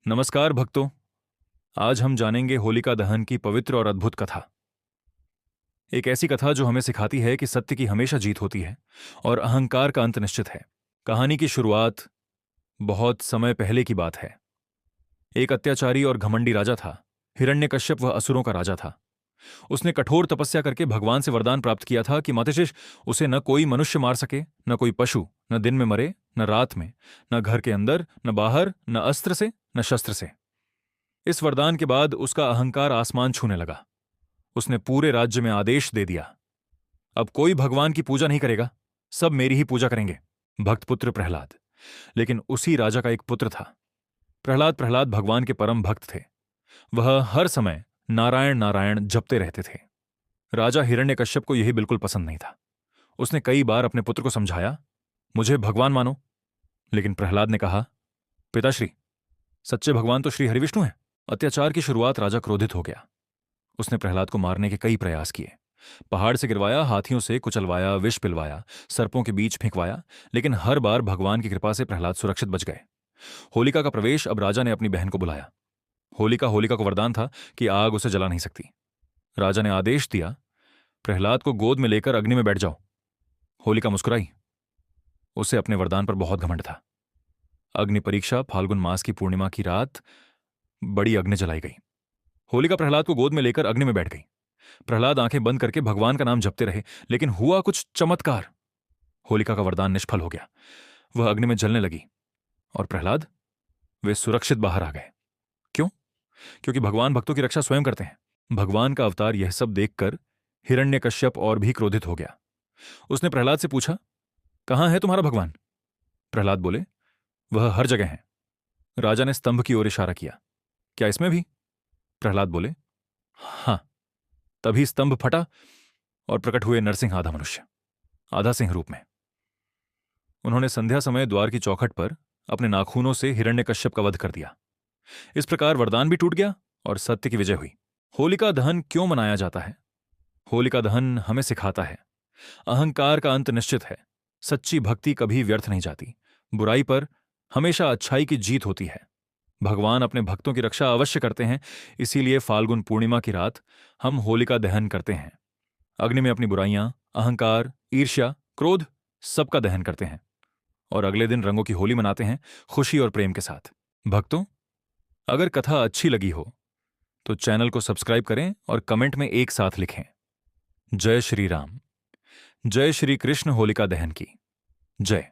नमस्कार भक्तों। आज हम जानेंगे होलिका दहन की पवित्र और अद्भुत कथा। एक ऐसी कथा जो हमें सिखाती है कि सत्य की हमेशा जीत होती है और अहंकार का अंत निश्चित है। कहानी की शुरुआत बहुत समय पहले की बात है। एक अत्याचारी और घमंडी राजा था। हिरण्यकश्यप वह असुरों का राजा था। उसने कठोर तपस्या करके भगवान से वरदान प्राप्त किया था कि मातृशेष उसे न कोई मनुष्य मार सके, न कोई पशु, न दिन में मरे न रात में, न घर के अंदर न बाहर, न अस्त्र से न शस्त्र से। इस वरदान के बाद उसका अहंकार आसमान छूने लगा। उसने पूरे राज्य में आदेश दे दिया, अब कोई भगवान की पूजा नहीं करेगा, सब मेरी ही पूजा करेंगे। भक्तपुत्र प्रहलाद। लेकिन उसी राजा का एक पुत्र था। प्रहलाद प्रहलाद भगवान के परम भक्त थे। वह हर समय नारायण नारायण जपते रहते थे। राजा हिरण्यकश्यप को यही बिल्कुल पसंद नहीं था। उसने कई बार अपने पुत्र को समझाया, मुझे भगवान मानो। लेकिन प्रहलाद ने कहा, पिताश्री, सच्चे भगवान तो श्री हरिविष्णु हैं। अत्याचार की शुरुआत राजा क्रोधित हो गया। उसने प्रहलाद को मारने के कई प्रयास किए। पहाड़ से गिरवाया, हाथियों से कुचलवाया, विष पिलवाया, सर्पों के बीच फेंकवाया, लेकिन हर बार भगवान की कृपा से प्रहलाद सुरक्षित बच गए। होलिका का प्रवेश। अब राजा ने अपनी बहन को बुलाया। होलिका को वरदान था कि आग उसे जला नहीं सकती। राजा ने आदेश दिया, प्रहलाद को गोद में लेकर अग्नि में बैठ जाओ। होलिका मुस्कुराई। उसे अपने वरदान पर बहुत घमंड था। अग्नि परीक्षा। फाल्गुन मास की पूर्णिमा की रात बड़ी अग्नि जलाई गई। होलिका प्रहलाद को गोद में लेकर अग्नि में बैठ गई। प्रहलाद आंखें बंद करके भगवान का नाम जपते रहे, लेकिन हुआ कुछ चमत्कार। होलिका का वरदान निष्फल हो गया। वह अग्नि में जलने लगी और प्रहलाद, वे सुरक्षित बाहर आ गए। क्यों? क्योंकि भगवान भक्तों की रक्षा स्वयं करते हैं। भगवान का अवतार यह सब देखकर हिरण्यकश्यप और भी क्रोधित हो गया। उसने प्रहलाद से पूछा, कहां है तुम्हारा भगवान? प्रहलाद बोले, वह हर जगह है। राजा ने स्तंभ की ओर इशारा किया, क्या इसमें भी? प्रहलाद बोले, हां। तभी स्तंभ फटा और प्रकट हुए नरसिंह, आधा मनुष्य आधा सिंह रूप में। उन्होंने संध्या समय द्वार की चौखट पर अपने नाखूनों से हिरण्यकश्यप का वध कर दिया। इस प्रकार वरदान भी टूट गया और सत्य की विजय हुई। होलिका दहन क्यों मनाया जाता है? होलिका दहन हमें सिखाता है, अहंकार का अंत निश्चित है। सच्ची भक्ति कभी व्यर्थ नहीं जाती। बुराई पर हमेशा अच्छाई की जीत होती है। भगवान अपने भक्तों की रक्षा अवश्य करते हैं। इसीलिए फाल्गुन पूर्णिमा की रात हम होलिका दहन करते हैं। अग्नि में अपनी बुराइयां, अहंकार, ईर्ष्या, क्रोध, सबका दहन करते हैं और अगले दिन रंगों की होली मनाते हैं, खुशी और प्रेम के साथ। भक्तों, अगर कथा अच्छी लगी हो तो चैनल को सब्सक्राइब करें और कमेंट में एक साथ लिखें, जय श्री राम, जय श्री कृष्ण। होलिका दहन की जय।